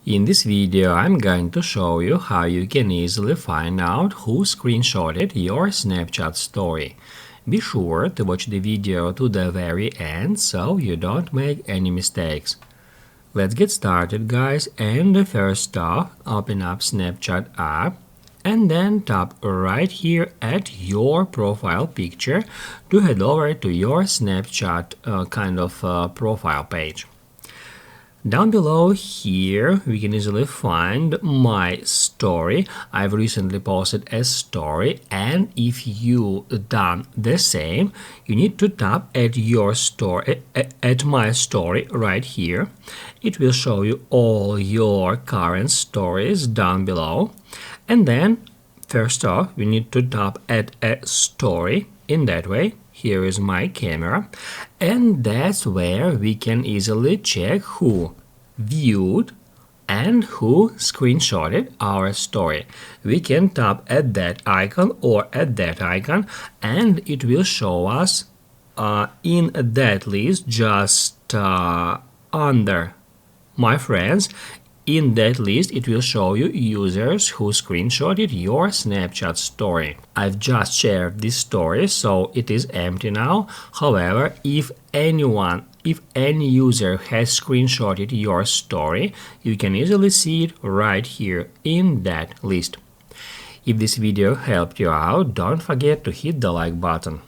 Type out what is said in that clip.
In this video, I'm going to show you how you can easily find out who screenshotted your Snapchat story. Be sure to watch the video to the very end so you don't make any mistakes. Let's get started, guys, and first stop, open up Snapchat app and then tap right here at your profile picture to head over to your Snapchat profile page. Down below here, we can easily find my story. I've recently posted a story, and if you done the same, you need to tap at your story, at my story right here. It will show you all your current stories down below. And then, first off, we need to tap at a story in that way. Here is my camera, and that's where we can easily check who viewed and who screenshotted our story. We can tap at that icon or at that icon, and it will show us in that list just under my friends. In that list, it will show you users who screenshotted your Snapchat story. I've just shared this story, so it is empty now. However, if any user has screenshotted your story, you can easily see it right here in that list. If this video helped you out, don't forget to hit the like button.